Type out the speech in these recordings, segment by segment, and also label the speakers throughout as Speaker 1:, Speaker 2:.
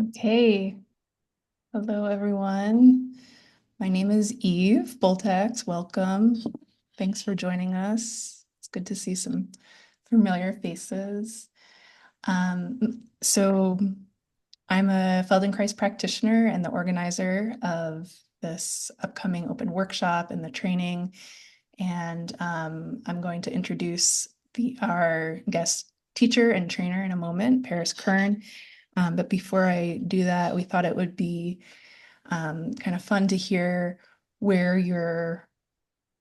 Speaker 1: Okay. Hello, everyone. My name is Eve Boltax. Welcome. Thanks for joining us. It's good to see some familiar faces. So I'm a Feldenkrais practitioner and the organizer of this upcoming open workshop and the training. And I'm going to introduce our guest teacher and trainer in a moment, Paris Kern. But before I do that, we thought it would be kind of fun to hear where you're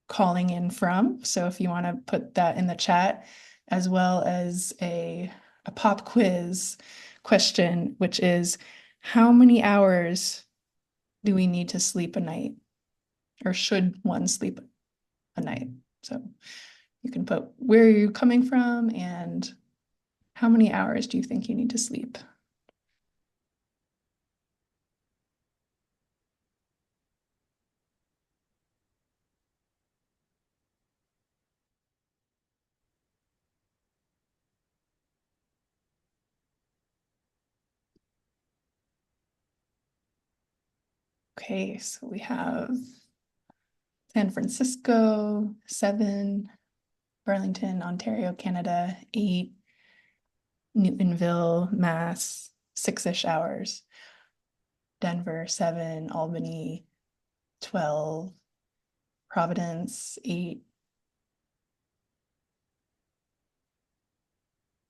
Speaker 1: calling in from. So if you want to put that in the chat, as well as a pop quiz question, which is how many hours do we need to sleep a night? Or should one sleep a night? So you can put where are you coming from and how many hours do you think you need to sleep? Okay, so we have San Francisco, 7, Burlington, Ontario, Canada, 8, Newtonville, Mass, 6-ish hours, Denver, 7, Albany, 12, Providence, 8.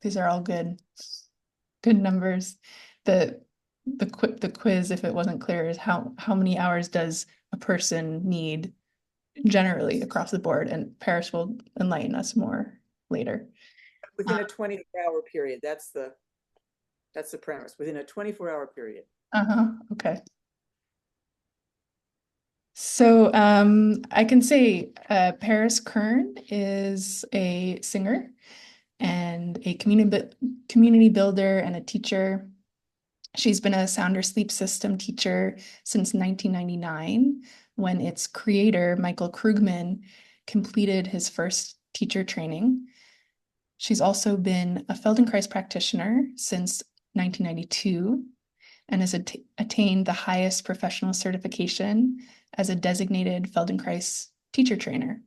Speaker 1: These are all good numbers. The quiz, if it wasn't clear, is how many hours does a person need generally across the board? And Paris will enlighten us more later.
Speaker 2: Within a 24-hour period. That's the premise. Within a 24-hour period.
Speaker 1: Okay. So I can say Paris Kern is a singer and a community builder and a teacher. She's been a Sounder Sleep System teacher since 1999, when its creator, Michael Krugman, completed his first teacher training. She's also been a Feldenkrais practitioner since 1992 and has attained the highest professional certification as a designated Feldenkrais teacher trainer.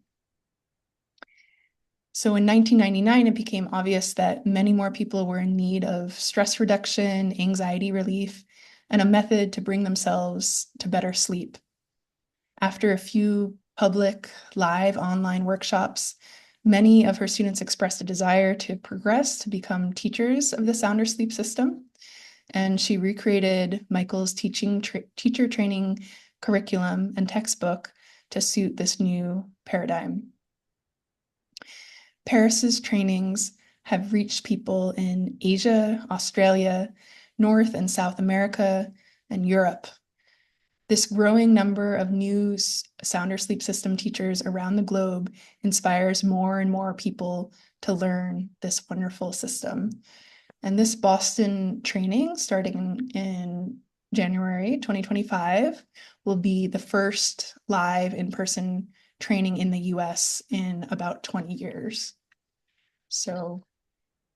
Speaker 1: So in 1999, it became obvious that many more people were in need of stress reduction, anxiety relief, and a method to bring themselves to better sleep. After a few public, live online workshops, many of her students expressed a desire to progress to become teachers of the Sounder Sleep System. And she recreated Michael's teacher training curriculum and textbook to suit this new paradigm. Paris's trainings have reached people in Asia, Australia, North and South America, and Europe. This growing number of new Sounder Sleep System teachers around the globe inspires more and more people to learn this wonderful system. And this Boston training, starting in January 2025, will be the first live in-person training in the US in about 20 years. So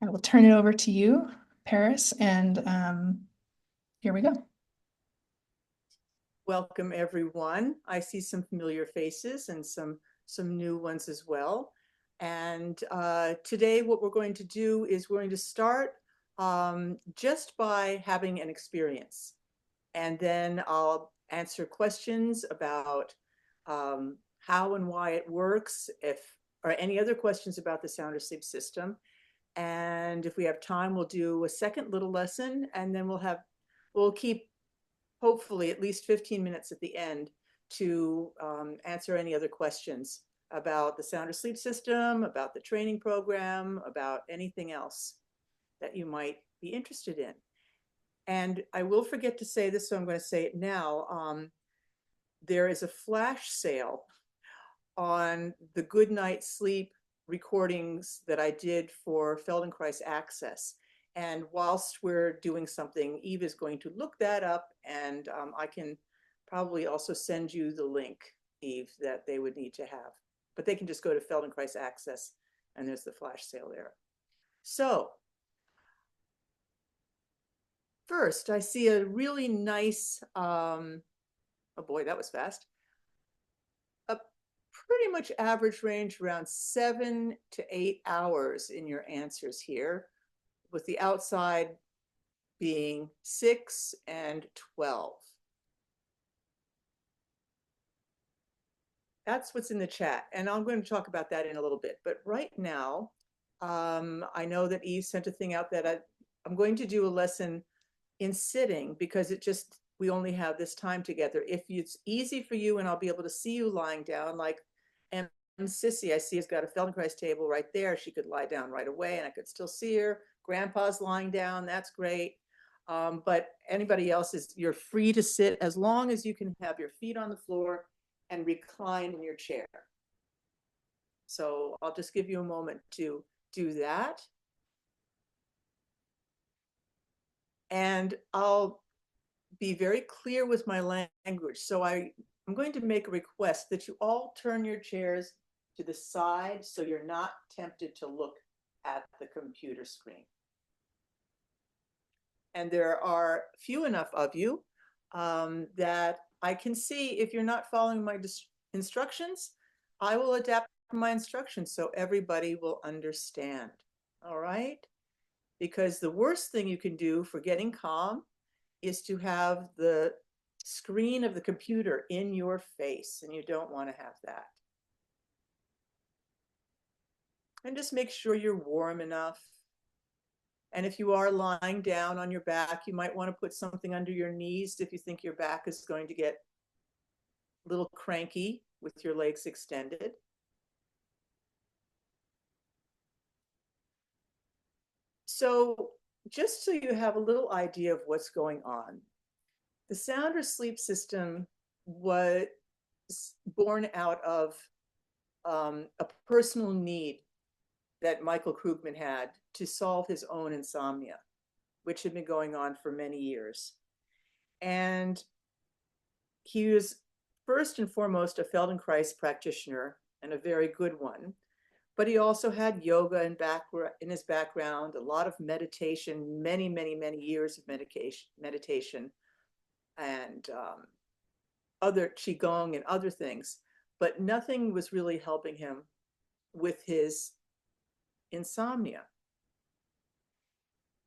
Speaker 1: I will turn it over to you, Paris, and here we go.
Speaker 2: Welcome, everyone. I see some familiar faces and some new ones as well. And today what we're going to do is we're going to start just by having an experience. And then I'll answer questions about how and why it works, or any other questions about the Sounder Sleep System. And if we have time, we'll do a second little lesson, and then we'll keep hopefully at least 15 minutes at the end to answer any other questions about the Sounder Sleep System, about the training program, about anything else that you might be interested in. And I will forget to say this, so I'm going to say it now. There is a flash sale on the Good Night Sleep recordings that I did for Feldenkrais Access. And whilst we're doing something, Eve is going to look that up, and I can probably also send you the link, Eve, that they would need to have. But they can just go to Feldenkrais Access, and there's the flash sale there. So First, I see a really nice, oh boy, that was fast, a pretty much average range around 7 to 8 hours in your answers here, with the outside being 6 and 12. That's what's in the chat. And I'm going to talk about that in a little bit. But right now, I know that Eve sent a thing out that I'm going to do a lesson in sitting because we only have this time together. If it's easy for you and I'll be able to see you lying down, like M. Sissy, I see has got a Feldenkrais table right there. She could lie down right away and I could still see her. Grandpa's lying down. That's great. But anybody else you're free to sit as long as you can have your feet on the floor and recline in your chair. So I'll just give you a moment to do that. And I'll be very clear with my language. So I'm going to make a request that you all turn your chairs to the side so you're not tempted to look at the computer screen. And there are few enough of you that I can see if you're not following my instructions, I will adapt my instructions so everybody will understand. All right? Because the worst thing you can do for getting calm is to have the screen of the computer in your face, and you don't want to have that. And just make sure you're warm enough. And if you are lying down on your back, you might want to put something under your knees if you think your back is going to get a little cranky with your legs extended. So just so you have a little idea of what's going on, the sound or sleep system was born out of a personal need that Michael Krugman had to solve his own insomnia, which had been going on for many years. And he was first and foremost a Feldenkrais practitioner, and a very good one. But he also had yoga in his background, a lot of meditation, many, many, many years of meditation, and other qigong and other things. But nothing was really helping him with his insomnia.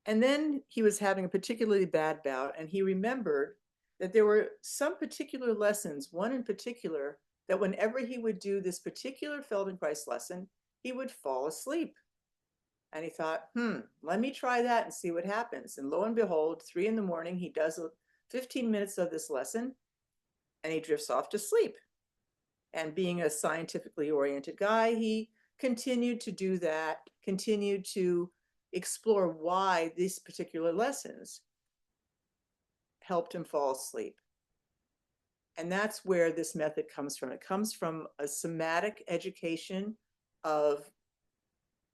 Speaker 2: And then he was having a particularly bad bout, and he remembered that there were some particular lessons, one in particular, that whenever he would do this particular Feldenkrais lesson, he would fall asleep. And he thought, let me try that and see what happens. And lo and behold, 3 in the morning, he does 15 minutes of this lesson, and he drifts off to sleep. And being a scientifically oriented guy, he continued to do that, continued to explore why these particular lessons helped him fall asleep. And that's where this method comes from. It comes from a somatic education of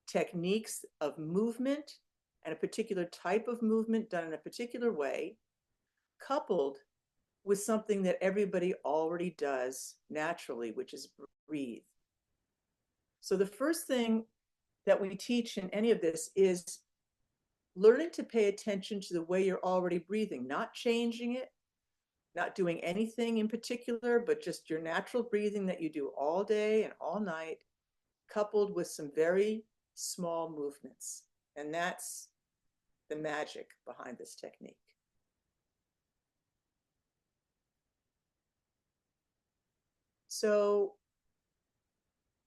Speaker 2: techniques of movement and a particular type of movement done in a particular way, coupled with something that everybody already does naturally, which is breathe. So the first thing that we teach in any of this is learning to pay attention to the way you're already breathing, not changing it, not doing anything in particular, but just your natural breathing that you do all day and all night, coupled with some very small movements. And that's the magic behind this technique. So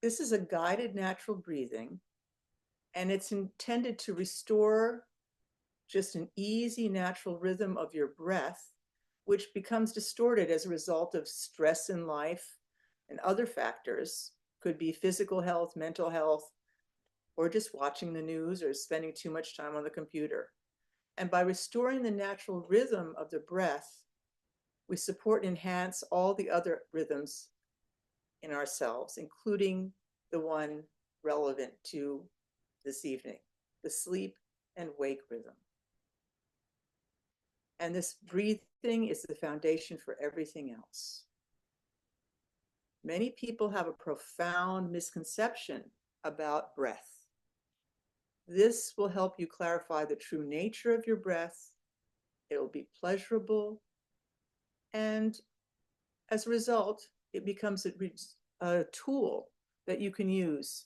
Speaker 2: this is a guided natural breathing, and it's intended to restore just an easy natural rhythm of your breath, which becomes distorted as a result of stress in life and other factors. Could be physical health, mental health, or just watching the news or spending too much time on the computer. And by restoring the natural rhythm of the breath, we support and enhance all the other rhythms in ourselves, including the one relevant to this evening, the sleep and wake rhythm. And this breathing is the foundation for everything else. Many people have a profound misconception about breath. This will help you clarify the true nature of your breath. It be pleasurable. And as a result, it becomes a tool that you can use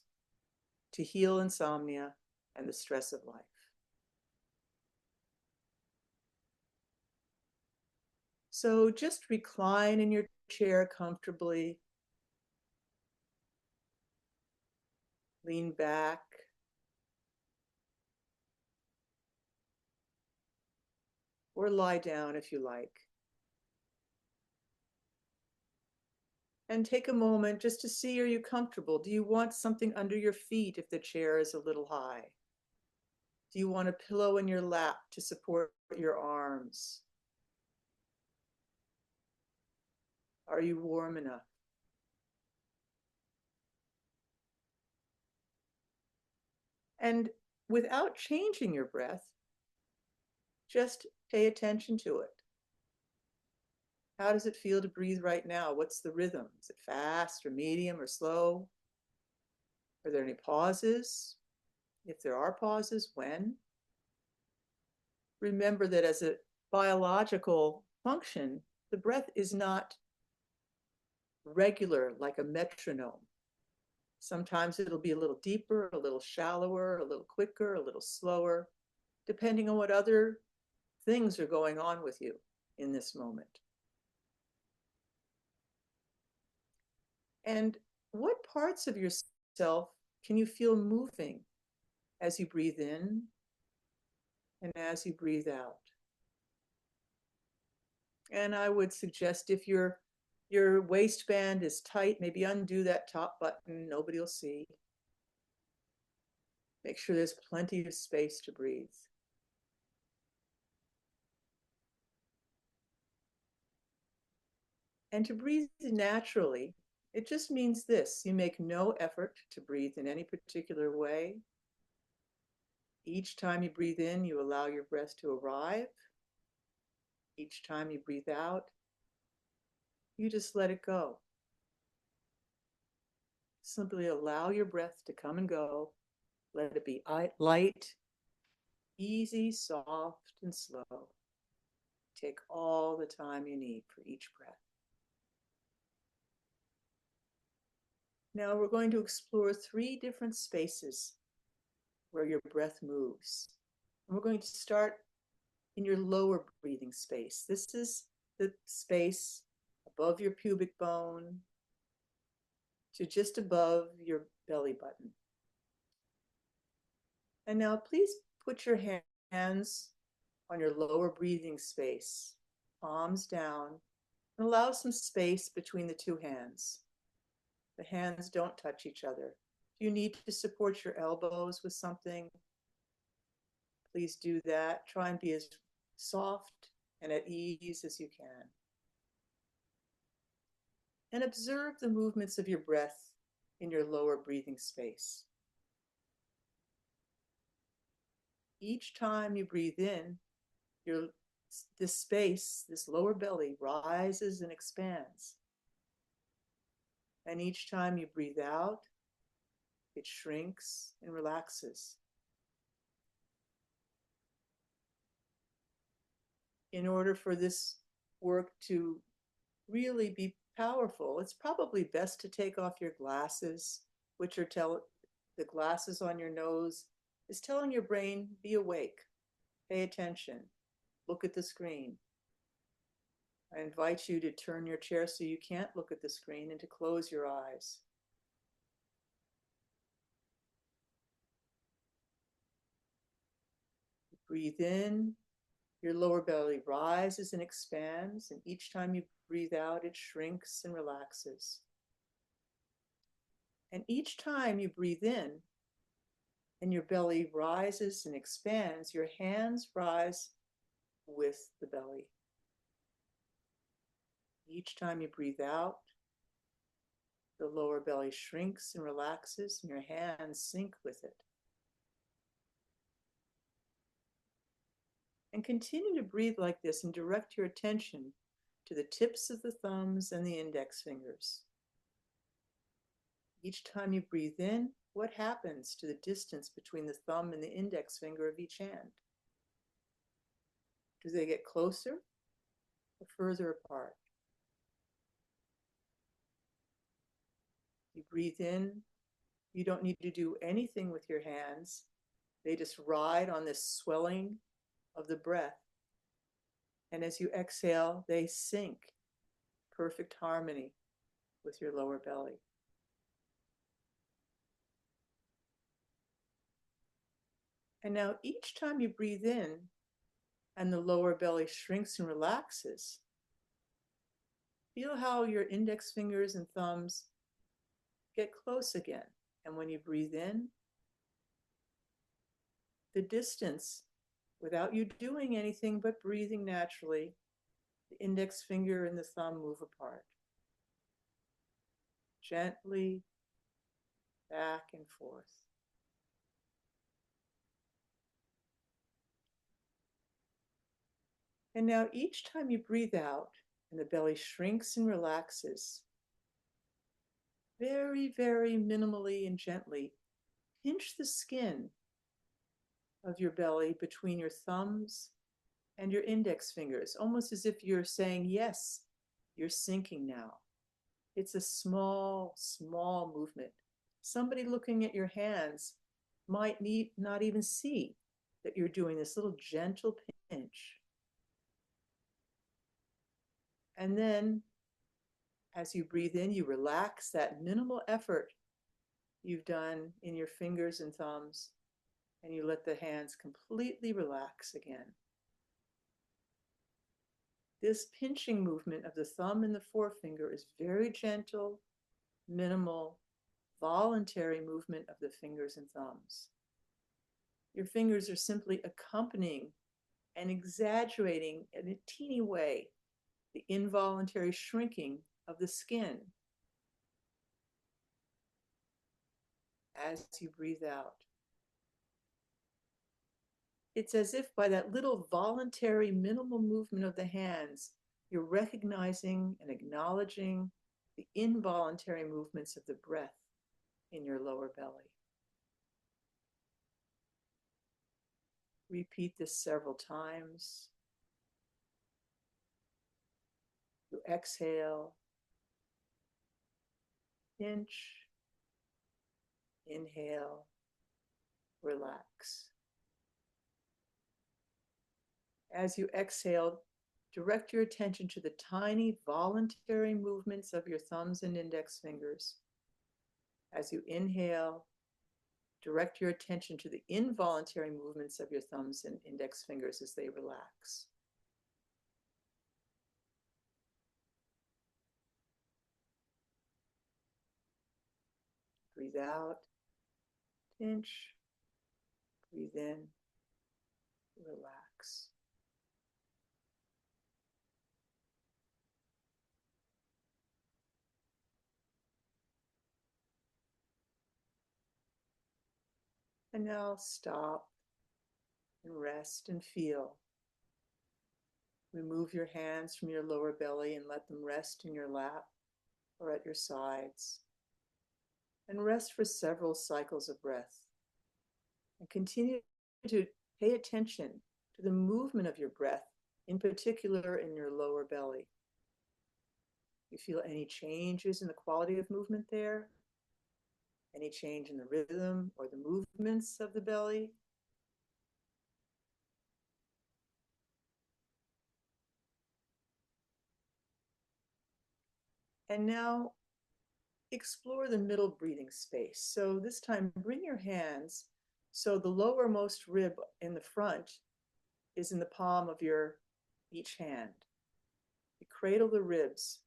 Speaker 2: to heal insomnia and the stress of life. So just recline in your chair comfortably, lean back, or lie down if you like. And take a moment just to see, are you comfortable? Do you want something under your feet if the chair is a little high? Do you want a pillow in your lap to support your arms? Are you warm enough? And without changing your breath, just pay attention to it. How does it feel to breathe right now? What's the rhythm? Is it fast or medium or slow? Are there any pauses? If there are pauses, when? Remember that as a biological function, the breath is not regular like a metronome. Sometimes it'll be a little deeper, a little shallower, a little quicker, a little slower, depending on what other things are going on with you in this moment. And what parts of yourself can you feel moving as you breathe in and as you breathe out? And I would suggest if your waistband is tight, maybe undo that top button, nobody will see. Make sure there's plenty of space to breathe. And to breathe naturally, it just means this: you make no effort to breathe in any particular way. Each time you breathe in, you allow your breath to arrive. Each time you breathe out, you just let it go. Simply allow your breath to come and go. Let it be light, easy, soft, and slow. Take all the time you need for each breath. Now we're going to explore 3 different spaces where your breath moves. And we're going to start in your lower breathing space. This is the space above your pubic bone to just above your belly button. And now please put your hands on your lower breathing space, palms down, and allow some space between the 2 hands. The hands don't touch each other. If you need to support your elbows with something, please do that. Try and be as soft and at ease as you can. And observe the movements of your breath in your lower breathing space. Each time you breathe in, this space, this lower belly, rises and expands. And each time you breathe out, it shrinks and relaxes. In order for this work to really be powerful, it's probably best to take off your glasses, which are the glasses on your nose is telling your brain, be awake, pay attention, look at the screen. I invite you to turn your chair so you can't look at the screen and to close your eyes. Breathe in, your lower belly rises and expands, and each time you breathe out, it shrinks and relaxes. And each time you breathe in and your belly rises and expands, your hands rise with the belly. Each time you breathe out, the lower belly shrinks and relaxes, and your hands sink with it. And continue to breathe like this and direct your attention to the tips of the thumbs and the index fingers. Each time you breathe in, what happens to the distance between the thumb and the index finger of each hand? Do they get closer or further apart? You breathe in. You don't need to do anything with your hands. They just ride on this swelling of the breath. And as you exhale, they sink, perfect harmony with your lower belly. And now each time you breathe in and the lower belly shrinks and relaxes, feel how your index fingers and thumbs get close again. And when you breathe in, the distance, without you doing anything but breathing naturally, the index finger and the thumb move apart. Gently back and forth. And now each time you breathe out and the belly shrinks and relaxes, very, very minimally and gently, pinch the skin of your belly between your thumbs and your index fingers, almost as if you're saying, yes, you're sinking now. It's a small, small movement. Somebody looking at your hands might not even see that you're doing this little gentle pinch. And then as you breathe in, you relax that minimal effort you've done in your fingers and thumbs, and you let the hands completely relax again. This pinching movement of the thumb and the forefinger is very gentle, minimal, voluntary movement of the fingers and thumbs. Your fingers are simply accompanying and exaggerating in a teeny way the involuntary shrinking of the skin as you breathe out. It's as if by that little voluntary minimal movement of the hands, you're recognizing and acknowledging the involuntary movements of the breath in your lower belly. Repeat this several times. You exhale, pinch, inhale, relax. As you exhale, direct your attention to the tiny voluntary movements of your thumbs and index fingers. As you inhale, direct your attention to the involuntary movements of your thumbs and index fingers as they relax. Breathe out, pinch, breathe in, relax. And now stop and rest and feel. Remove your hands from your lower belly and let them rest in your lap or at your sides. And rest for several cycles of breath. And continue to pay attention to the movement of your breath, in particular in your lower belly. You feel any changes in the quality of movement there? Any change in the rhythm or the movements of the belly? And now explore the middle breathing space. So this time, bring your hands so the lowermost rib in the front is in the palm of your each hand. You cradle the ribs.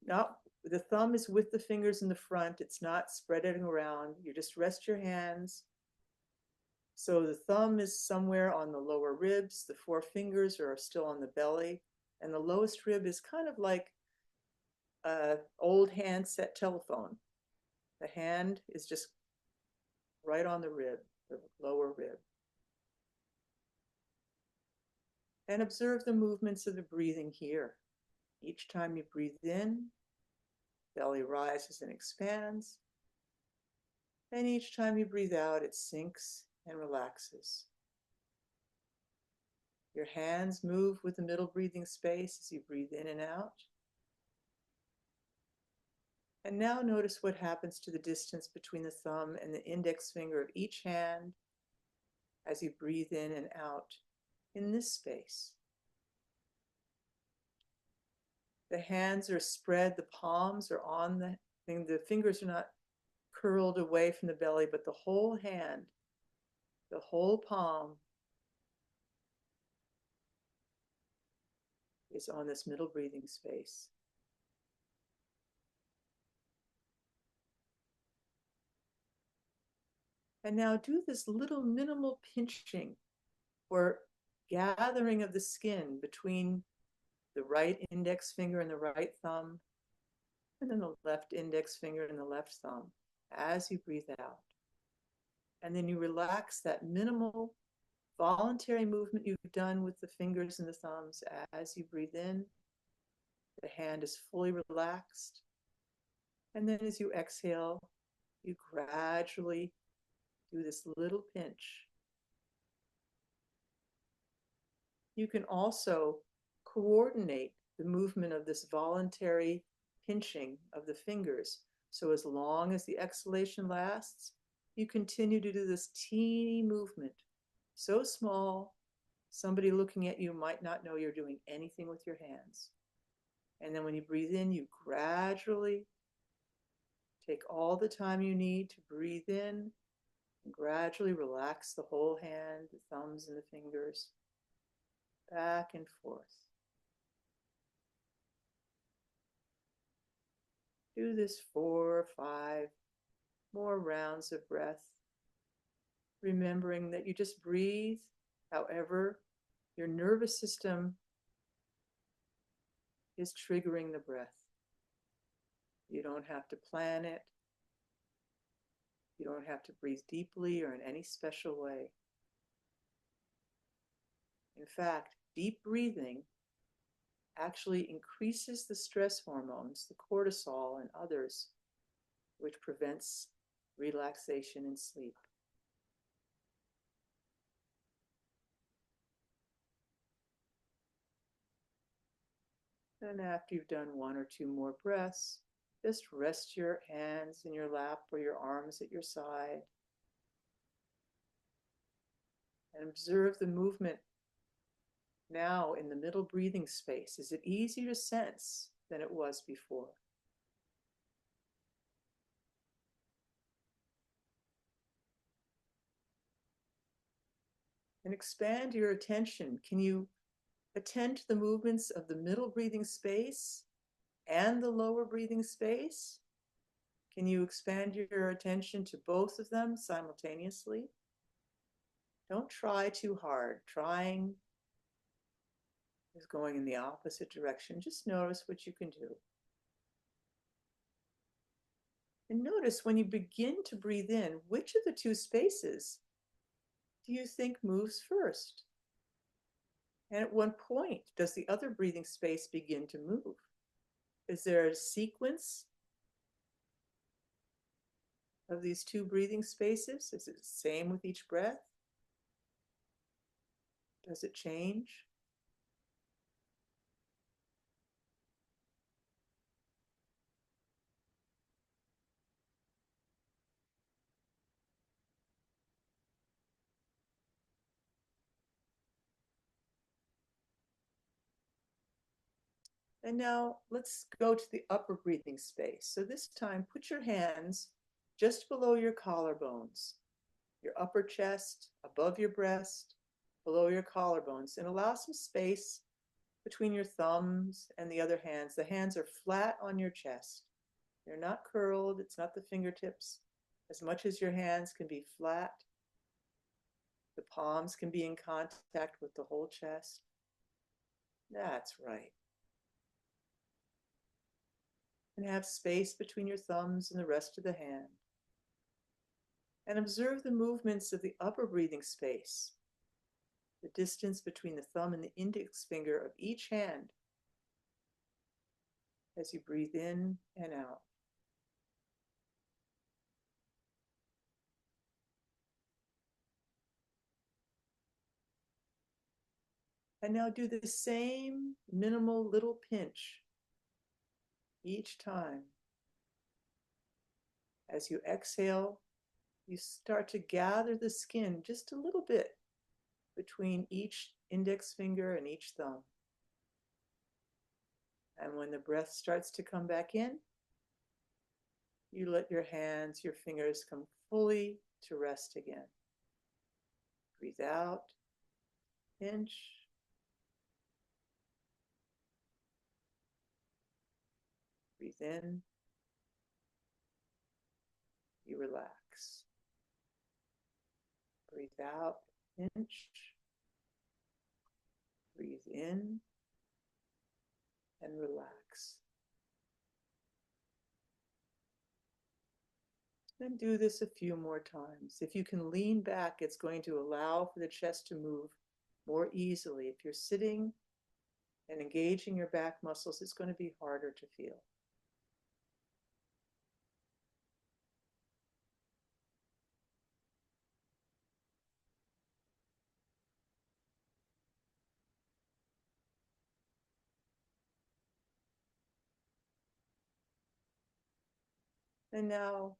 Speaker 2: Not the thumb is with the fingers in the front. It's not spreading around. You just rest your hands. So the thumb is somewhere on the lower ribs. The four fingers are still on the belly. And the lowest rib is kind of like an old handset telephone. The hand is just right on the rib, the lower rib. And observe the movements of the breathing here. Each time you breathe in, belly rises and expands. And each time you breathe out, it sinks and relaxes. Your hands move with the middle breathing space as you breathe in and out. And now notice what happens to the distance between the thumb and the index finger of each hand as you breathe in and out in this space. The hands are spread, the palms are on the thing, the fingers are not curled away from the belly, but the whole hand, the whole palm is on this middle breathing space. And now do this little minimal pinching or gathering of the skin between the right index finger and the right thumb, and then the left index finger and the left thumb as you breathe out. And then you relax that minimal voluntary movement you've done with the fingers and the thumbs as you breathe in. The hand is fully relaxed. And then as you exhale, you gradually do this little pinch. You can also coordinate the movement of this voluntary pinching of the fingers. So as long as the exhalation lasts, you continue to do this teeny movement, so small, somebody looking at you might not know you're doing anything with your hands. And then when you breathe in, you gradually take all the time you need to breathe in and gradually relax the whole hand, the thumbs and the fingers, back and forth. Do this 4 or 5 more rounds of breath, remembering that you just breathe however your nervous system is triggering the breath. You don't have to plan it. You don't have to breathe deeply or in any special way. In fact, deep breathing actually increases the stress hormones, the cortisol and others, which prevents relaxation and sleep. And after you've done 1 or 2 more breaths, just rest your hands in your lap or your arms at your side and observe the movement now in the middle breathing space. Is it easier to sense than it was before? And expand your attention. Can you attend to the movements of the middle breathing space and the lower breathing space? Can you expand your attention to both of them simultaneously? Don't try too hard. Trying is going in the opposite direction. Just notice what you can do. And notice when you begin to breathe in, which of the 2 spaces do you think moves first? And at what point does the other breathing space begin to move? Is there a sequence of these 2 breathing spaces? Is it the same with each breath? Does it change? And now let's go to the upper breathing space. So this time, put your hands just below your collarbones, your upper chest, above your breast, below your collarbones, and allow some space between your thumbs and the other hands. The hands are flat on your chest. They're not curled. It's not the fingertips. As much as your hands can be flat, the palms can be in contact with the whole chest. That's right. And have space between your thumbs and the rest of the hand. And observe the movements of the upper breathing space, the distance between the thumb and the index finger of each hand as you breathe in and out. And now do the same minimal little pinch each time. As you exhale, you start to gather the skin just a little bit between each index finger and each thumb. And when the breath starts to come back in, you let your hands, your fingers come fully to rest again. Breathe out, pinch. Breathe in, you relax. Breathe out, pinch. Breathe in and relax. And do this a few more times. If you can lean back, it's going to allow for the chest to move more easily. If you're sitting and engaging your back muscles, it's going to be harder to feel. And now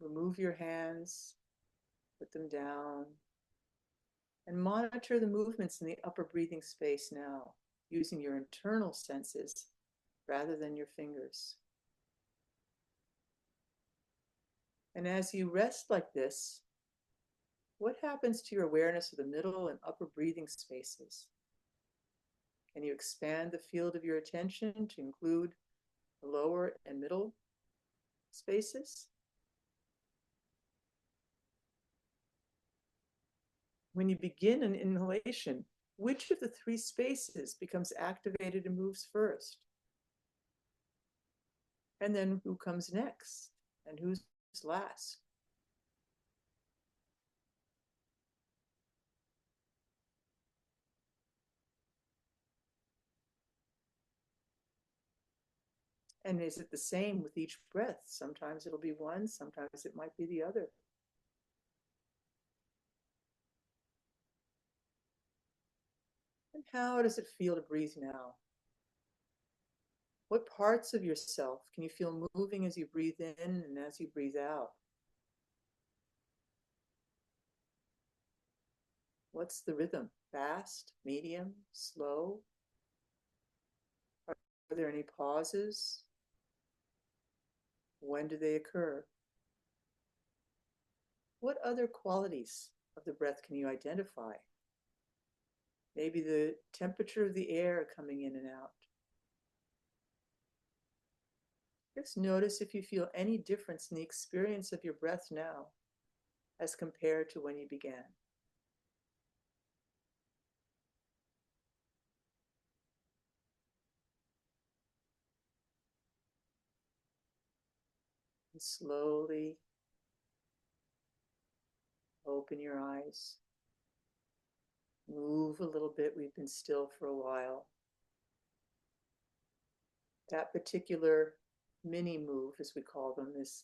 Speaker 2: remove your hands, put them down, and monitor the movements in the upper breathing space now, using your internal senses rather than your fingers. And as you rest like this, what happens to your awareness of the middle and upper breathing spaces? Can you expand the field of your attention to include the lower and middle spaces? When you begin an inhalation, which of the three spaces becomes activated and moves first? And then who comes next? And who's last? And is it the same with each breath? Sometimes it'll be one, sometimes it might be the other. And how does it feel to breathe now? What parts of yourself can you feel moving as you breathe in and as you breathe out? What's the rhythm? Fast, medium, slow? Are there any pauses? When do they occur? What other qualities of the breath can you identify? Maybe the temperature of the air coming in and out. Just notice if you feel any difference in the experience of your breath now as compared to when you began. And slowly open your eyes. Move a little bit. We've been still for a while. That particular mini move, as we call them, is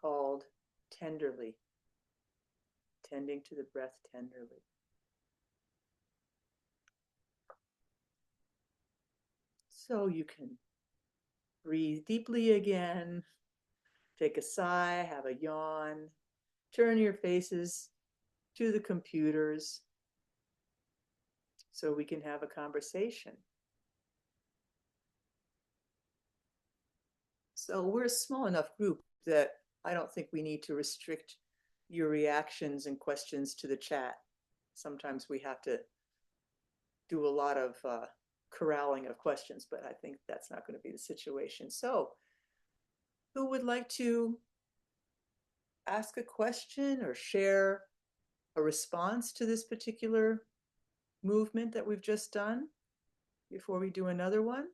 Speaker 2: called tenderly, tending to the breath tenderly. So you can breathe deeply again, take a sigh, have a yawn, turn your faces to the computers so we can have a conversation. So we're a small enough group that I don't think we need to restrict your reactions and questions to the chat. Sometimes we have to do a lot of corralling of questions, but I think that's not going to be the situation. So who would like to ask a question or share a response to this particular movement that we've just done before we do another one?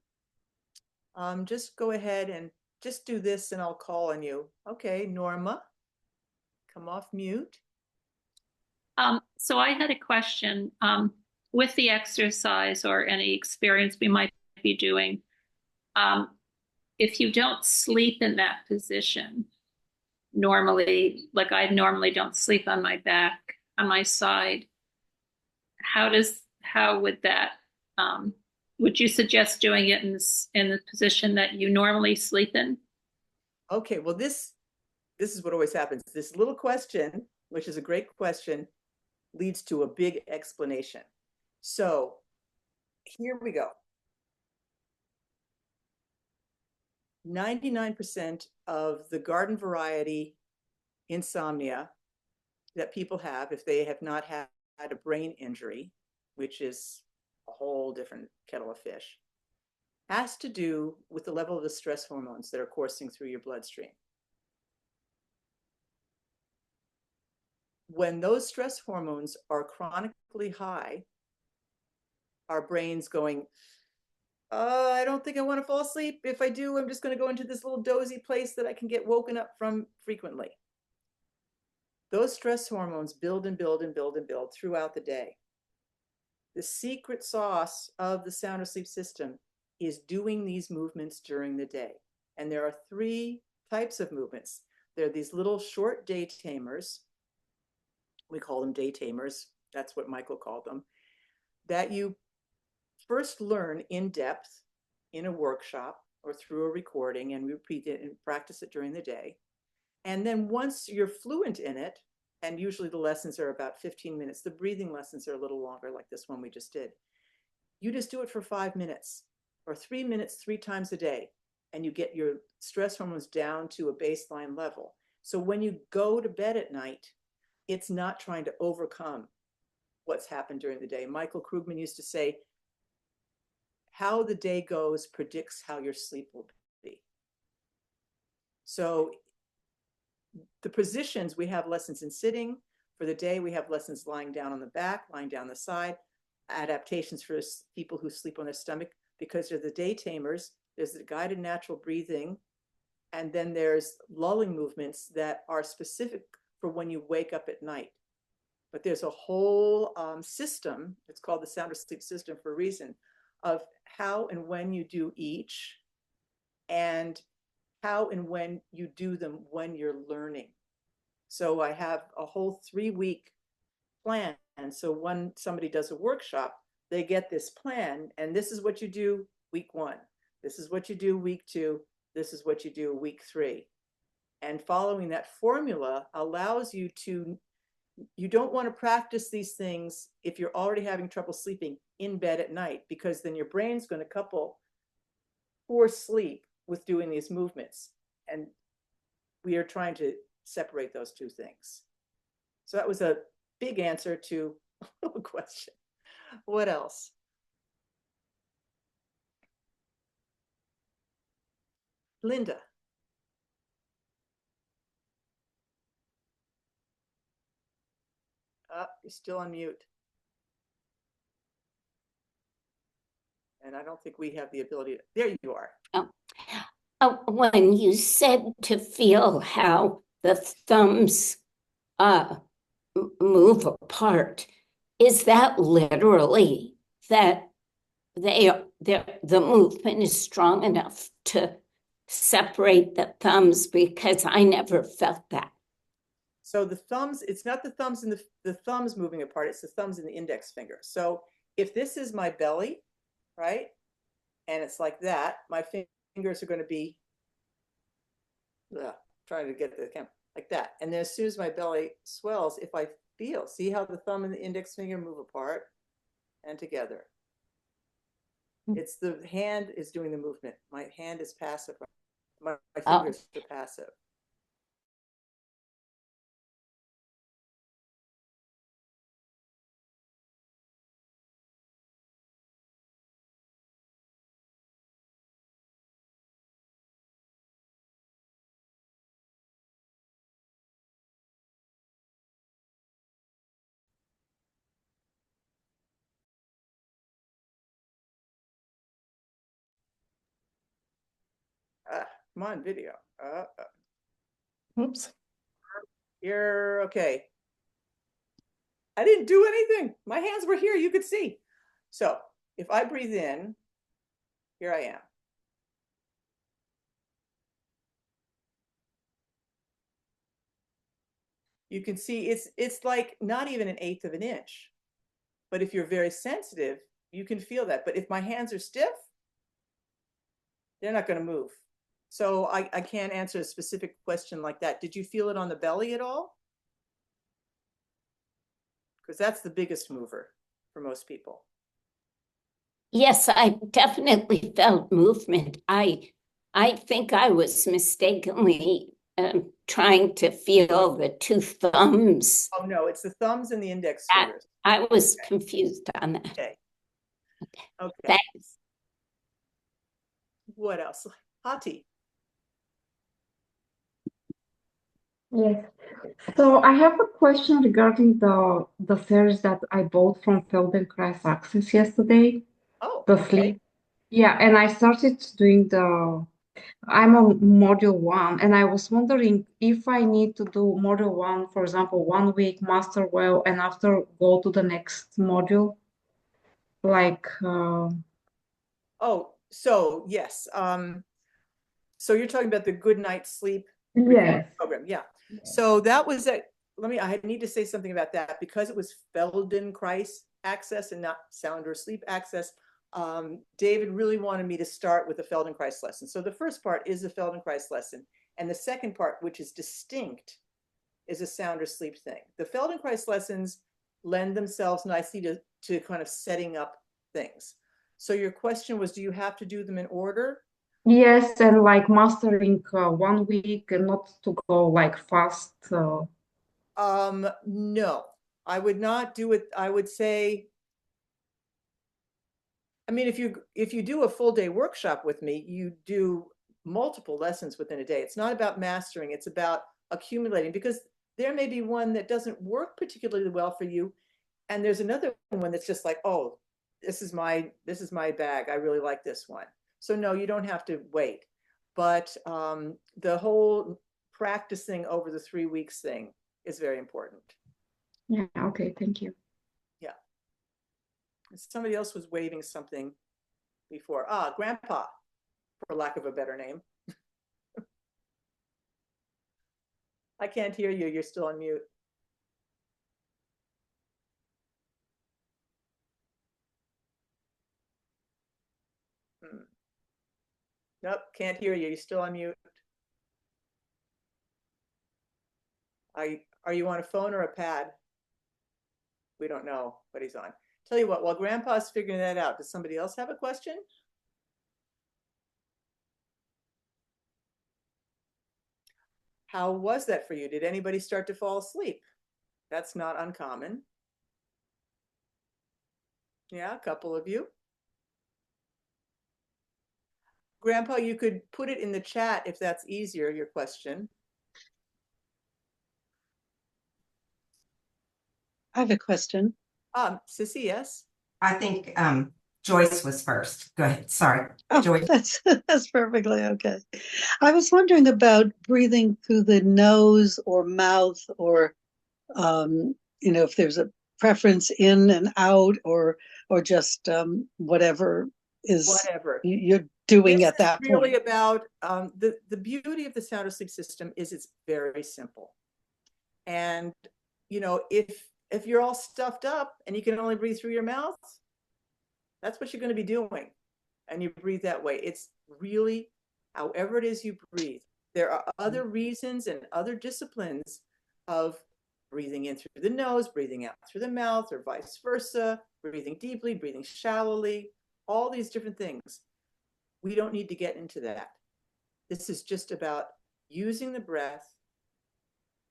Speaker 2: Just go ahead and just do this and I'll call on you. Okay, Norma, come off mute.
Speaker 3: So I had a question with the exercise or any experience we might be doing. If you don't sleep in that position, normally, like I normally don't sleep on my back, on my side, how does how would that, would you suggest doing it in the position that you normally sleep in?
Speaker 2: Okay, well, this is what always happens. This little question, which is a great question, leads to a big explanation. So here we go. 99% of the garden variety insomnia that people have, if they have not had a brain injury, which is a whole different kettle of fish, has to do with the level of the stress hormones that are coursing through your bloodstream. When those stress hormones are chronically high, our brain's going, I don't think I want to fall asleep. If I do, I'm just going to go into this little dozy place that I can get woken up from frequently. Those stress hormones build and build and build and build throughout the day. The secret sauce of the sound asleep system is doing these movements during the day. And there are 3 types of movements. There are these little short day tamers. We call them day tamers. That's what Michael called them. That you first learn in depth in a workshop or through a recording, and repeat it and practice it during the day. And then once you're fluent in it, and usually the lessons are about 15 minutes, the breathing lessons are a little longer, like this one we just did. You just do it for 5 minutes or 3 minutes 3 times a day, and you get your stress hormones down to a baseline level. So when you go to bed at night, it's not trying to overcome what's happened during the day. Michael Krugman used to say, how the day goes predicts how your sleep will be. So the positions, we have lessons in sitting. For the day, we have lessons lying down on the back, lying down the side, adaptations for people who sleep on their stomach, because they're the day tamers. There's the guided natural breathing, and then there's lulling movements that are specific for when you wake up at night. But there's a whole system, it's called the sound asleep system for a reason, of how and when you do each, and how and when you do them when you're learning. So I have a whole 3-week plan. And so when somebody does a workshop, they get this plan, and this is what you do week 1. This is what you do week 2. This is what you do week 3. And following that formula allows you to, you don't want to practice these things if you're already having trouble sleeping in bed at night, because then your brain's going to couple poor sleep with doing these movements. And we are trying to separate those 2 things. So that was a big answer to a question. What else? Linda. You're still on mute. And I don't think we have the ability to, there you are.
Speaker 4: When you said to feel how the thumbs move apart, is that literally that the movement is strong enough to separate the thumbs? Because I never felt that.
Speaker 2: So the thumbs, it's not the thumbs and the thumbs moving apart, it's the thumbs and the index finger. So if this is my belly, right, and it's like that, my fingers are going to be trying to get the camera like that. And then as soon as my belly swells, if I feel, see how the thumb and the index finger move apart and together. It's the hand is doing the movement. My hand is passive. My fingers are passive. Come on, video.
Speaker 1: Oops.
Speaker 2: You're okay. I didn't do anything. My hands were here. You could see. So if I breathe in, here I am. You can see it's like not even 1/8 of an inch. But if you're very sensitive, you can feel that. But if my hands are stiff, they're not going to move. So I can't answer a specific question like that. Did you feel it on the belly at all? Because that's the biggest mover for most people.
Speaker 4: Yes, I definitely felt movement. I think I was mistakenly trying to feel the two thumbs.
Speaker 2: Oh, no, it's the thumbs and the index
Speaker 4: That,
Speaker 2: fingers.
Speaker 4: I was confused on that.
Speaker 2: Okay. Okay.
Speaker 4: Thanks.
Speaker 2: What else? Hati.
Speaker 5: Yes. So I have a question regarding the series that I bought from Feldenkrais Access yesterday,
Speaker 2: Oh,
Speaker 5: the
Speaker 2: okay.
Speaker 5: sleep. Yeah, and I started doing I'm on module 1, and I was wondering if I need to do module 1, for example, 1 week, master well, and after go to the next module, like,
Speaker 2: Oh, so yes. So you're talking about the good night sleep
Speaker 5: yes.
Speaker 2: program. Yeah. So that was I need to say something about that because it was Feldenkrais access and not sound or sleep access. David really wanted me to start with the Feldenkrais lesson. So the first part is the Feldenkrais lesson. And the second part, which is distinct, is a sound or sleep thing. The Feldenkrais lessons lend themselves nicely to kind of setting up things. So your question was, do you have to do them in order?
Speaker 5: Yes, and like mastering 1 week and not to go like fast.
Speaker 2: No, I would not do it. I would say, I mean, if you do a full day workshop with me, you do multiple lessons within a day. It's not about mastering, it's about accumulating, because there may be one that doesn't work particularly well for you, and there's another one that's just like, oh, this is my bag. I really like this one. So no, you don't have to wait. But the whole practicing over the 3 weeks thing is very important.
Speaker 5: Yeah, okay, thank you.
Speaker 2: Yeah. Somebody else was waving something before. Grandpa, for lack of a better name. I can't hear you. You're still on mute. Nope, can't hear you. You're still on mute. Are you on a phone or a pad? We don't know what he's on. Tell you what, while Grandpa's figuring that out, does somebody else have a question? How was that for you? Did anybody start to fall asleep? That's not uncommon. Yeah, a couple of you. Grandpa, you could put it in the chat if that's easier, your question.
Speaker 6: I have a question.
Speaker 2: Sissy, yes?
Speaker 7: I think Joyce was first. Go ahead. Sorry.
Speaker 6: Oh,
Speaker 7: Joyce.
Speaker 6: that's perfectly okay. I was wondering about breathing through the nose or mouth, or if there's a preference in and out, or just whatever you're doing
Speaker 2: This
Speaker 6: at that
Speaker 2: is really
Speaker 6: point.
Speaker 2: about the beauty of the sound asleep system is it's very simple. And if you're all stuffed up and you can only breathe through your mouth, that's what you're going to be doing. And you breathe that way. It's really however it is you breathe. There are other reasons and other disciplines of breathing in through the nose, breathing out through the mouth, or vice versa, breathing deeply, breathing shallowly, all these different things. We don't need to get into that. This is just about using the breath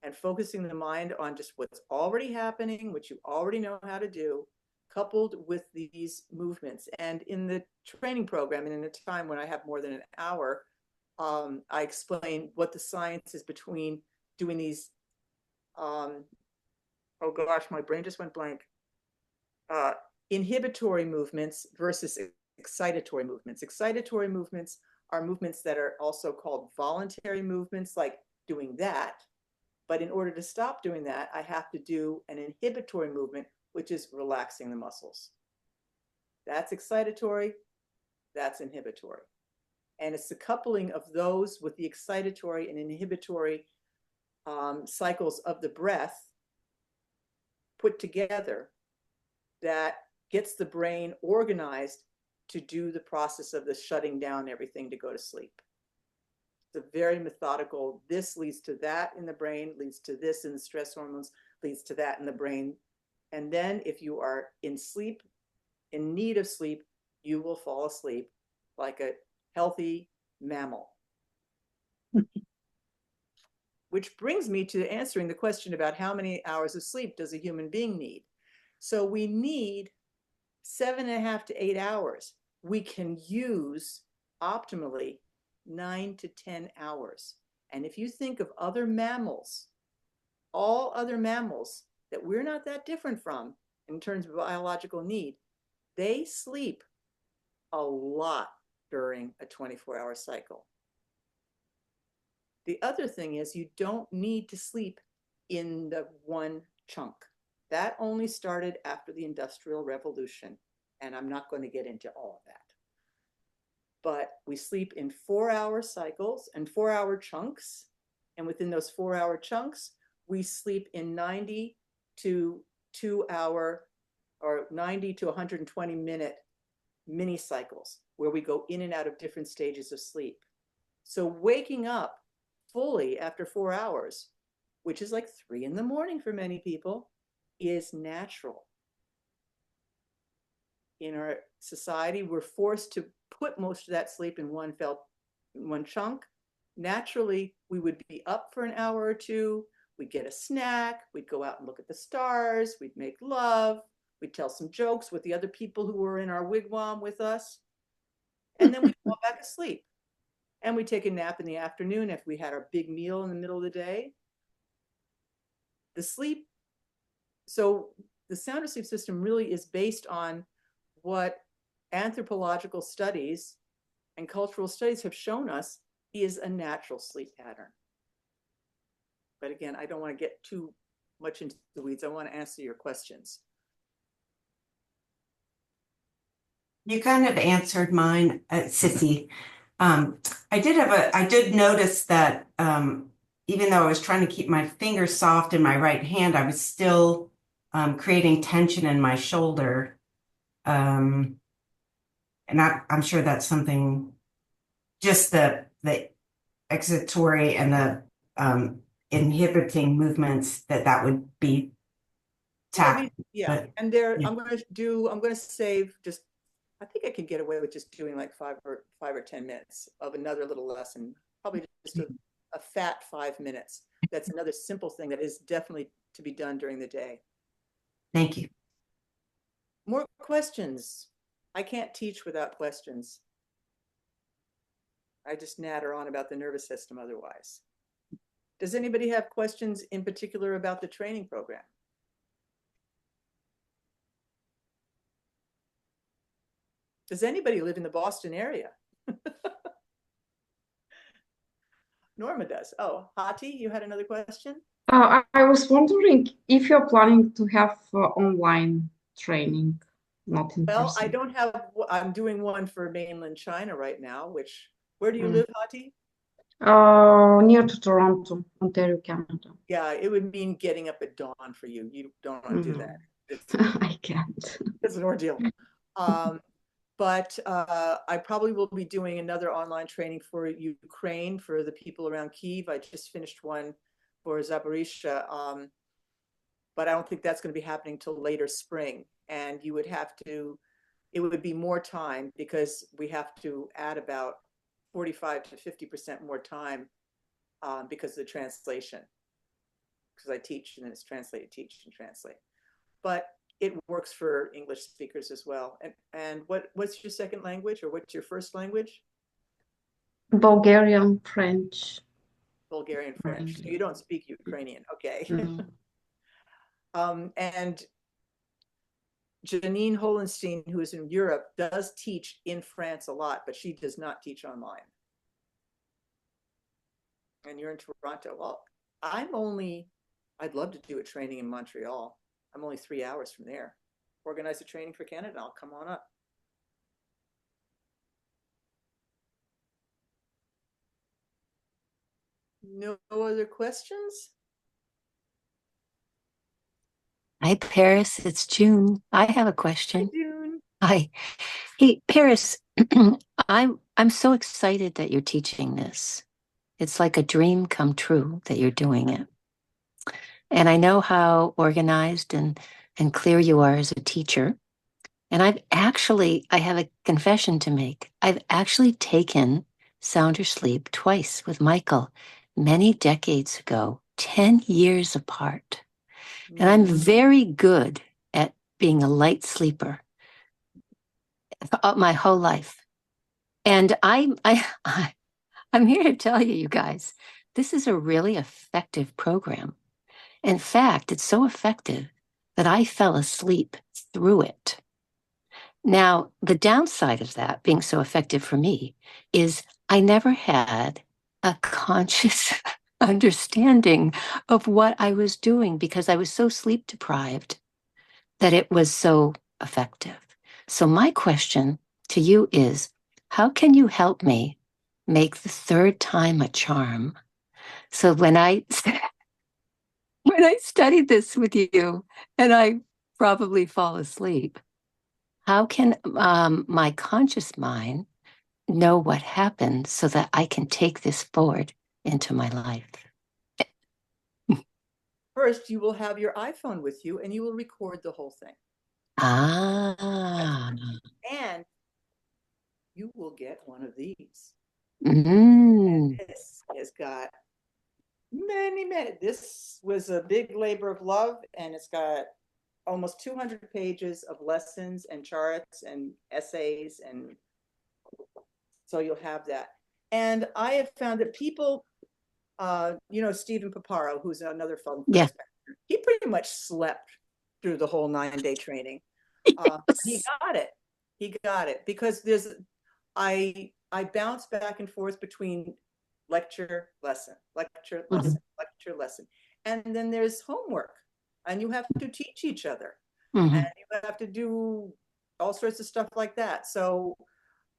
Speaker 2: and focusing the mind on just what's already happening, which you already know how to do, coupled with these movements. And in the training program, and in a time when I have more than an hour, I explain what the science is between doing these, oh gosh, my brain just went blank, inhibitory movements versus excitatory movements. Excitatory movements are movements that are also called voluntary movements, like doing that. But in order to stop doing that, I have to do an inhibitory movement, which is relaxing the muscles. That's excitatory, that's inhibitory. And it's the coupling of those with the excitatory and inhibitory cycles of the breath put together that gets the brain organized to do the process of the shutting down everything to go to sleep. It's a very methodical, this leads to that in the brain, leads to this in the stress hormones, leads to that in the brain. And then if you are in sleep, in need of sleep, you will fall asleep like a healthy mammal. Which brings me to answering the question about how many hours of sleep does a human being need? So we need 7.5 to 8 hours. We can use optimally 9 to 10 hours. And if you think of other mammals, all other mammals that we're not that different from in terms of biological need, they sleep a lot during a 24-hour cycle. The other thing is you don't need to sleep in the one chunk. That only started after the Industrial Revolution, and I'm not going to get into all of that. But we sleep in 4-hour cycles and 4-hour chunks, and within those 4-hour chunks, we sleep in 90 to 2-hour or 90 to 120 minute mini cycles where we go in and out of different stages of sleep. So waking up fully after 4 hours, which is like 3 in the morning for many people, is natural. In our society, we're forced to put most of that sleep in one chunk. Naturally, we would be up for an hour or two, we'd get a snack, we'd go out and look at the stars, we'd make love, we'd tell some jokes with the other people who were in our wigwam with us, and then we'd fall back asleep. And we take a nap in the afternoon if we had our big meal in the middle of the day. The sleep, so the sound asleep system really is based on what anthropological studies and cultural studies have shown us is a natural sleep pattern. But again, I don't want to get too much into the weeds. I want to answer your questions.
Speaker 7: You kind of answered mine, Sissy. I did notice that even though I was trying to keep my fingers soft in my right hand, I was still creating tension in my shoulder. And I'm sure that's something, just the excitatory and the inhibiting movements that would be tapped.
Speaker 2: Yeah, and there, yeah. I'm going to save just, I think I can get away with just doing like 5 or 10 minutes of another little lesson, probably just a fat 5 minutes. That's another simple thing that is definitely to be done during the day.
Speaker 7: Thank you.
Speaker 2: More questions? I can't teach without questions. I just natter on about the nervous system otherwise. Does anybody have questions in particular about the training program? Does anybody live in the Boston area? Norma does. Oh, Hati, you had another question?
Speaker 5: I was wondering if you're planning to have online training, not in
Speaker 2: Well,
Speaker 5: person.
Speaker 2: I don't have, I'm doing one for mainland China right now, where do you live, Hati?
Speaker 5: Near to Toronto, Ontario, Canada.
Speaker 2: Yeah, it would mean getting up at dawn for you. You don't want to do that.
Speaker 5: I can't.
Speaker 2: It's an ordeal. But I probably will be doing another online training for Ukraine, for the people around Kyiv. I just finished one for Zaporizhia, but I don't think that's going to be happening till later spring. And you would have to, it would be more time because we have to add about 45 to 50% more time because of the translation. Because I teach and it's translated, teach and translate. But it works for English speakers as well. And what's your second language, or what's your first language?
Speaker 5: Bulgarian, French.
Speaker 2: Bulgarian, French. So you don't speak Ukrainian, okay. And Janine Holenstein, who is in Europe, does teach in France a lot, but she does not teach online. And you're in Toronto. Well, I'd love to do a training in Montreal. I'm only 3 hours from there. Organize a training for Canada. I'll come on up. No other questions?
Speaker 8: Hi, Paris. It's June. I have a
Speaker 2: Hi,
Speaker 8: question.
Speaker 2: June.
Speaker 8: Hi. Hey, Paris, I'm so excited that you're teaching this. It's like a dream come true that you're doing it. And I know how organized and clear you are as a teacher. And I have a confession to make. I've actually taken Sound or Sleep twice with Michael many decades ago, 10 years apart. And I'm very good at being a light sleeper my whole life. And I'm here to tell you, you guys, this is a really effective program. In fact, it's so effective that I fell asleep through it. Now, the downside of that being so effective for me is I never had a conscious understanding of what I was doing because I was so sleep deprived that it was so effective. So, my question to you is how can you help me make the third time a charm? So, when I studied this with you and I probably fall asleep, how can my conscious mind know what happened so that I can take this forward into my life?
Speaker 2: First, you will have your iPhone with you and you will record the whole thing.
Speaker 8: Ah.
Speaker 2: And you will get one of these.
Speaker 8: Mm.
Speaker 2: And this has got many. This was a big labor of love, and it's got almost 200 pages of lessons and charts and essays, and so you'll have that. And I have found that people, Stephen Paparo, who's another fellow,
Speaker 8: Yeah.
Speaker 2: he pretty much slept through the whole 9-day training. He got it. He got it because I bounce back and forth between lecture, lesson, lecture, lesson, lecture, lesson. And then there's homework, and you have to teach each other, and you have to do all sorts of stuff like that. So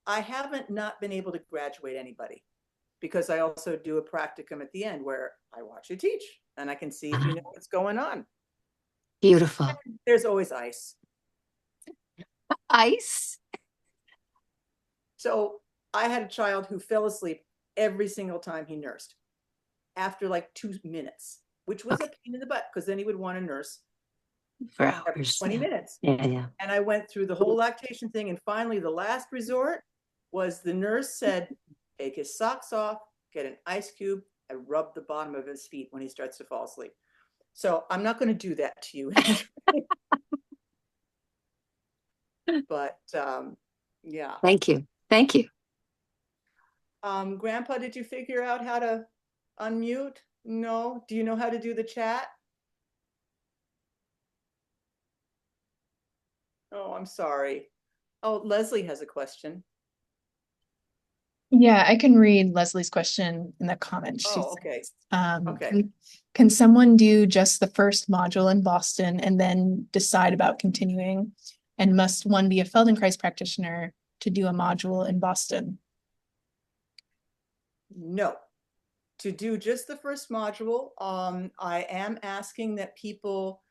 Speaker 2: I haven't not been able to graduate anybody because I also do a practicum at the end where I watch you teach and I can see if you know what's going on.
Speaker 8: Beautiful.
Speaker 2: And there's always ice.
Speaker 8: Ice?
Speaker 2: So I had a child who fell asleep every single time he nursed after like 2 minutes, which was a pain in the butt because then he would want to nurse
Speaker 8: For
Speaker 2: every
Speaker 8: hours.
Speaker 2: 20 minutes.
Speaker 8: Yeah.
Speaker 2: And I went through the whole lactation thing. And finally, the last resort was the nurse said, take his socks off, get an ice cube, and rub the bottom of his feet when he starts to fall asleep. So I'm not going to do that to you. But yeah.
Speaker 8: Thank you. Thank you.
Speaker 2: Grandpa, did you figure out how to unmute? No. Do you know how to do the chat? Oh, I'm sorry. Oh, Leslie has a question.
Speaker 1: Yeah, I can read Leslie's question in the comments. She
Speaker 2: Oh, okay.
Speaker 1: says,
Speaker 2: Okay.
Speaker 1: can someone do just the first module in Boston and then decide about continuing? And must one be a Feldenkrais practitioner to do a module in Boston?
Speaker 2: No. To do just the first module, I am asking that people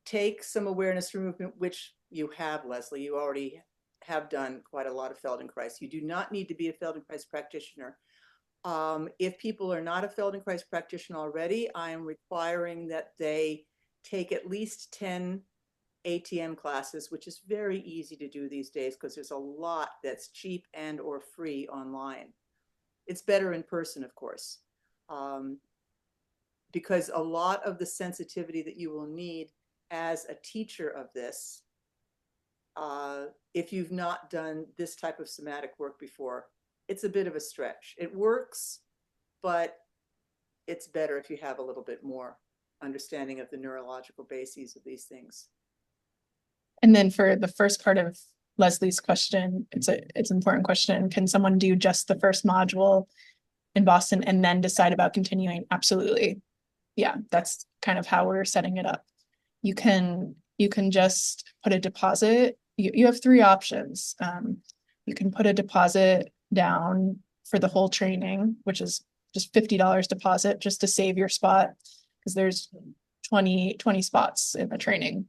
Speaker 2: take some awareness for movement, which you have, Leslie. You already have done quite a lot of Feldenkrais. You do not need to be a Feldenkrais practitioner. If people are not a Feldenkrais practitioner already, I am requiring that they take at least 10 ATM classes, which is very easy to do these days because there's a lot that's cheap and or free online. It's better in person, of course, because a lot of the sensitivity that you will need as a teacher of this, if you've not done this type of somatic work before, it's a bit of a stretch. It works, but it's better if you have a little bit more understanding of the neurological bases of these things.
Speaker 1: And then for the first part of Leslie's question, it's an important question. Can someone do just the first module in Boston and then decide about continuing? Absolutely. Yeah, that's kind of how we're setting it up. You can just put a deposit. You have 3 options. You can put a deposit down for the whole training, which is just $50 deposit just to save your spot because there's 20 spots in the training.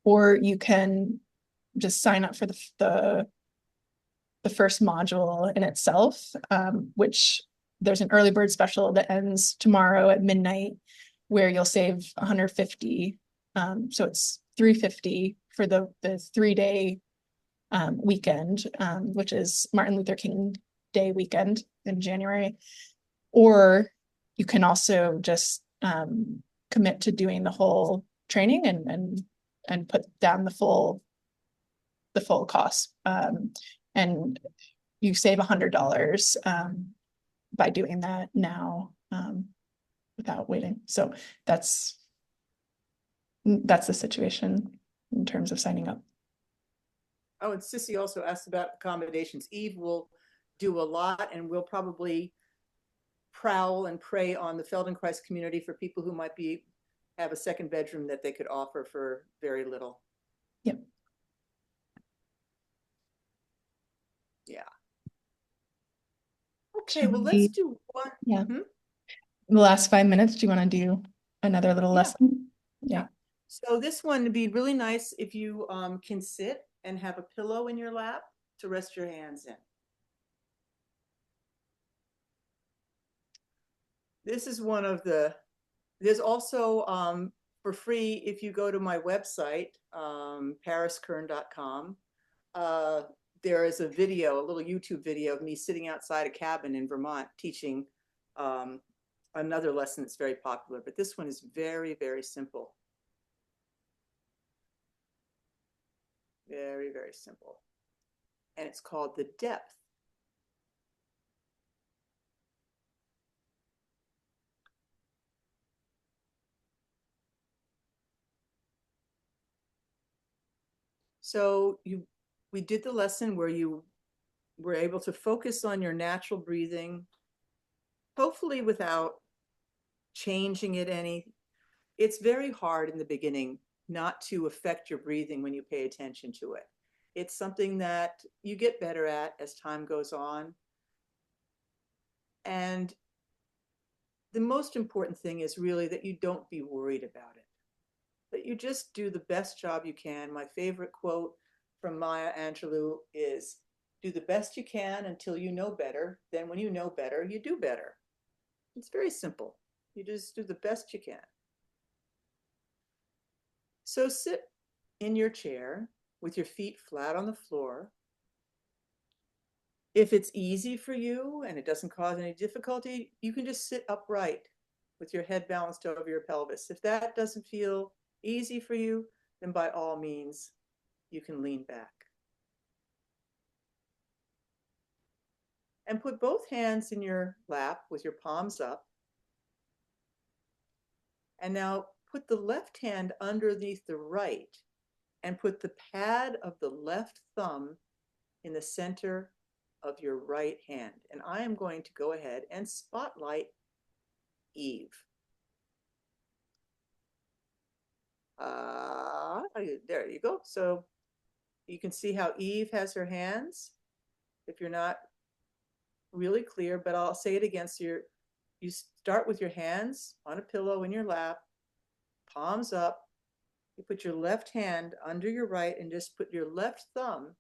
Speaker 1: or you can just sign up for the first module in itself, which there's an early bird special that ends tomorrow at midnight where you'll save 150. So it's 350 for the 3-day weekend, which is Martin Luther King Day weekend in January. Or you can also just commit to doing the whole training and put down the full cost. And you save $100 by doing that now without waiting. So that's the situation in terms of signing up.
Speaker 2: Oh, and Sissy also asked about accommodations. Eve will do a lot, and we'll probably prowl and prey on the Feldenkrais community for people who might have a second bedroom that they could offer for very little.
Speaker 1: Yep.
Speaker 2: Yeah. Okay, well, let's do one.
Speaker 1: Yeah. The last 5 minutes, do you want to do another little lesson? Yeah.
Speaker 2: So this one would be really nice if you can sit and have a pillow in your lap to rest your hands in. This is one of there's also for free, if you go to my website, pariskern.com, there is a little YouTube video of me sitting outside a cabin in Vermont teaching another lesson that's very popular, but this one is very, very simple. Very, very simple. And it's called the depth. So we did the lesson where you were able to focus on your natural breathing, hopefully without changing it any. It's very hard in the beginning not to affect your breathing when you pay attention to it. It's something that you get better at as time goes on. And the most important thing is really that you don't be worried about it, that you just do the best job you can. My favorite quote from Maya Angelou is, do the best you can until you know better. Then when you know better, you do better. It's very simple. You just do the best you can. So sit in your chair with your feet flat on the floor. If it's easy for you and it doesn't cause any difficulty, you can just sit upright with your head balanced over your pelvis. If that doesn't feel easy for you, then by all means, you can lean back. And put both hands in your lap with your palms up. And now put the left hand underneath the right and put the pad of the left thumb in the center of your right hand. And I am going to go ahead and spotlight Eve. There you go. So you can see how Eve has her hands. If you're not really clear, but I'll say it again. So you start with your hands on a pillow in your lap, palms up. You put your left hand under your right and just put your left thumb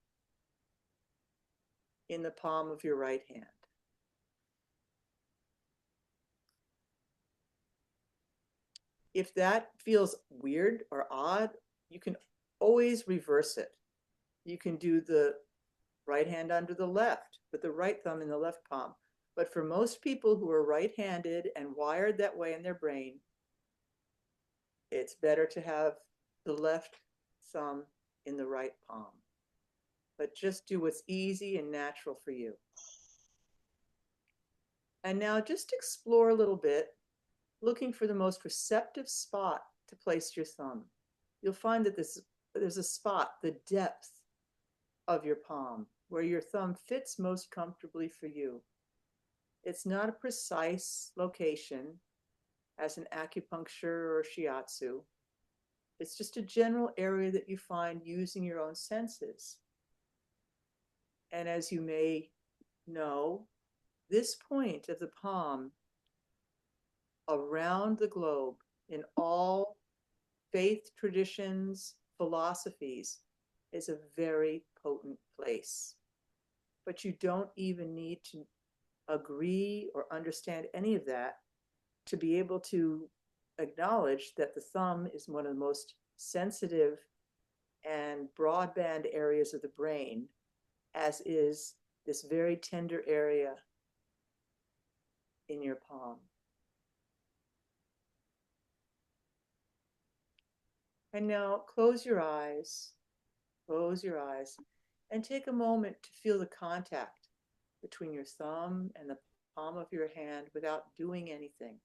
Speaker 2: in the palm of your right hand. If that feels weird or odd, you can always reverse it. You can do the right hand under the left, with the right thumb in the left palm. But for most people who are right-handed and wired that way in their brain, it's better to have the left thumb in the right palm. But just do what's easy and natural for you. And now just explore a little bit, looking for the most receptive spot to place your thumb. You'll find that there's a spot, the depth of your palm, where your thumb fits most comfortably for you. It's not a precise location as in acupuncture or shiatsu. It's just a general area that you find using your own senses. And as you may know, this point of the palm around the globe in all faith traditions, philosophies is a very potent place. But you don't even need to agree or understand any of that to be able to acknowledge that the thumb is one of the most sensitive and broadband areas of the brain, as is this very tender area in your palm. And now close your eyes, and take a moment to feel the contact between your thumb and the palm of your hand without doing anything.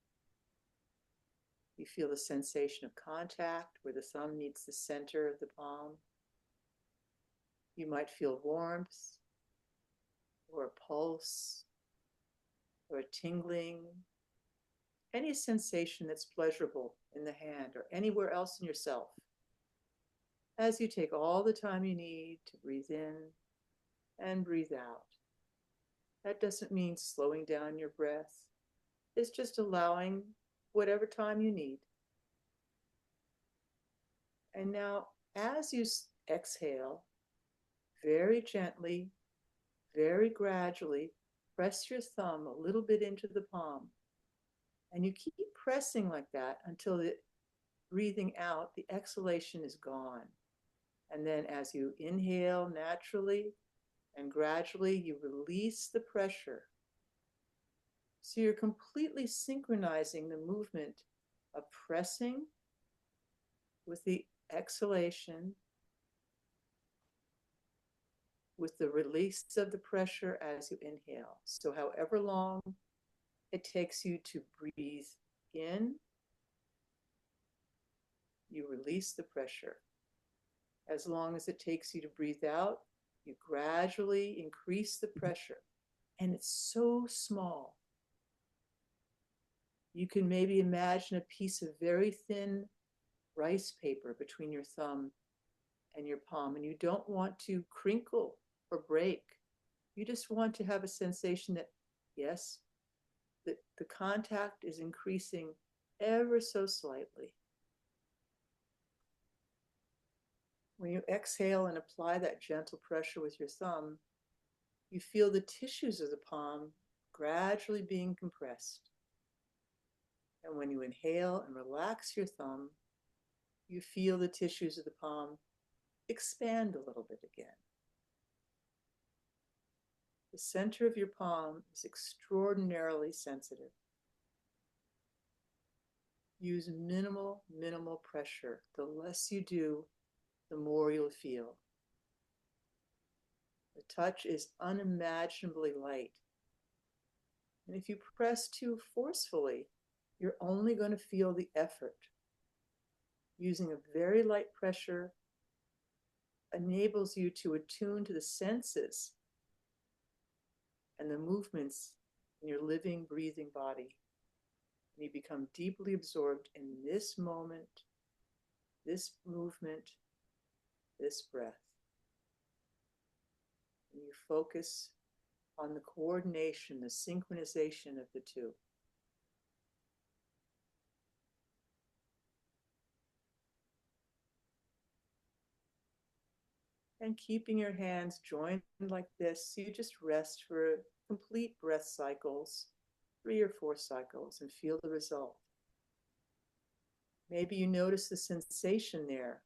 Speaker 2: You feel the sensation of contact where the thumb meets the center of the palm. You might feel warmth, or a pulse, or a tingling, any sensation that's pleasurable in the hand or anywhere else in yourself. As you take all the time you need to breathe in and breathe out. That doesn't mean slowing down your breath. It's just allowing whatever time you need. And now, as you exhale, very gently, very gradually, press your thumb a little bit into the palm. And you keep pressing like that until the breathing out, the exhalation is gone. And then as you inhale naturally and gradually, you release the pressure. So you're completely synchronizing the movement of pressing with the exhalation, with the release of the pressure as you inhale. So however long it takes you to breathe in, you release the pressure. As long as it takes you to breathe out, you gradually increase the pressure. And it's so small. You can maybe imagine a piece of very thin rice paper between your thumb and your palm, and you don't want to crinkle or break. You just want to have a sensation that, yes, the contact is increasing ever so slightly. When you exhale and apply that gentle pressure with your thumb, you feel the tissues of the palm gradually being compressed. And when you inhale and relax your thumb, you feel the tissues of the palm expand a little bit again. The center of your palm is extraordinarily sensitive. Use minimal pressure. The less you do, the more you'll feel. The touch is unimaginably light. And if you press too forcefully, you're only going to feel the effort. Using a very light pressure enables you to attune to the senses and the movements in your living, breathing body. And you become deeply absorbed in this moment, this movement, this breath. And you focus on the coordination, the synchronization of the two. And keeping your hands joined like this, you just rest for complete breath cycles, 3 or 4 cycles, and feel the result. Maybe you notice the sensation there,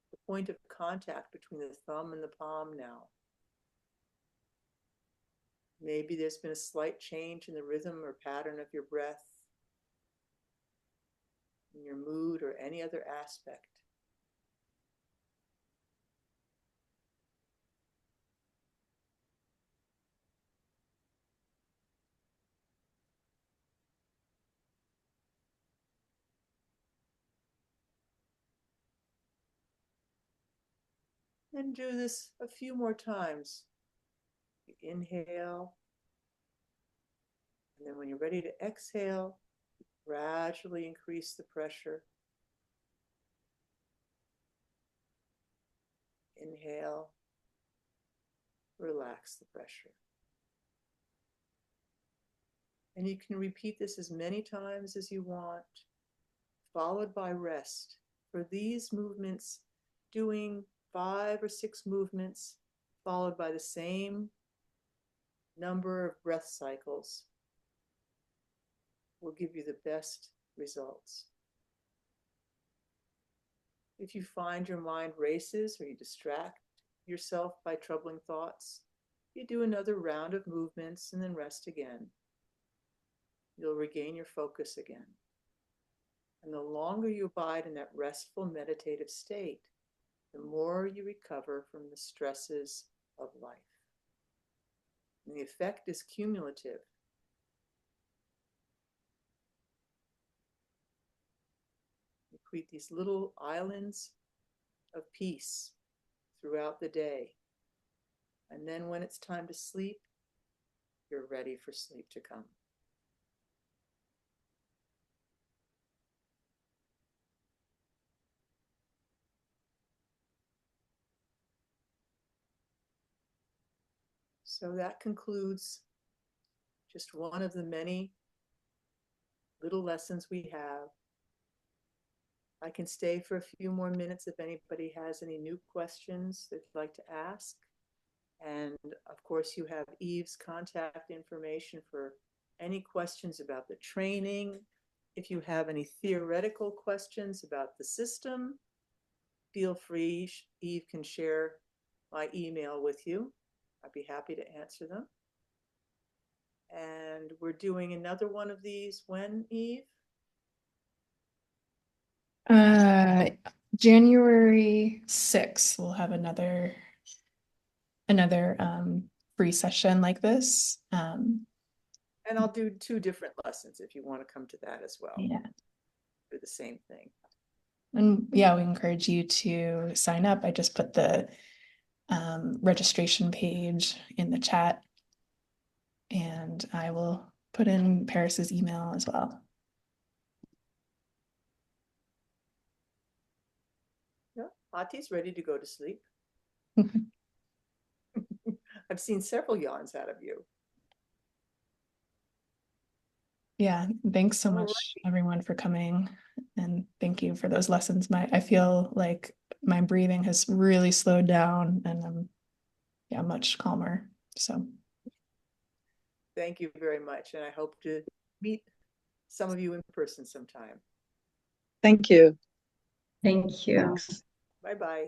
Speaker 2: the point of contact between the thumb and the palm now. Maybe there's been a slight change in the rhythm or pattern of your breath, in your mood, or any other aspect. And do this a few more times. You inhale, and then when you're ready to exhale, gradually increase the pressure. Inhale, relax the pressure. And you can repeat this as many times as you want, followed by rest. For these movements, doing 5 or 6 movements followed by the same number of breath cycles will give you the best results. If you find your mind races or you distract yourself by troubling thoughts, you do another round of movements and then rest again. You'll regain your focus again. And the longer you abide in that restful meditative state, the more you recover from the stresses of life. And the effect is cumulative. You create these little islands of peace throughout the day. And then when it's time to sleep, you're ready for sleep to come. So that concludes just one of the many little lessons we have. I can stay for a few more minutes if anybody has any new questions they'd like to ask. And of course, you have Eve's contact information for any questions about the training. If you have any theoretical questions about the system, feel free. Eve can share my email with you. I'd be happy to answer them. And we're doing another one of these when, Eve?
Speaker 1: January 6th, we'll have another free session like this.
Speaker 2: And I'll do 2 different lessons if you want to come to that as well.
Speaker 1: Yeah.
Speaker 2: Do the same thing.
Speaker 1: And yeah, we encourage you to sign up. I just put the registration page in the chat, and I will put in Paris's email as well.
Speaker 2: Yeah, Ati's ready to go to sleep. I've seen several yawns out of you.
Speaker 1: Yeah, thanks so
Speaker 2: All
Speaker 1: much, everyone, for coming, and thank you for those lessons. I feel like my breathing has really slowed down, and I'm much calmer. So
Speaker 2: Thank you very much, and I hope to meet some of you in person sometime.
Speaker 6: Thank you.
Speaker 5: Thank you.
Speaker 6: Thanks.
Speaker 2: Bye-bye.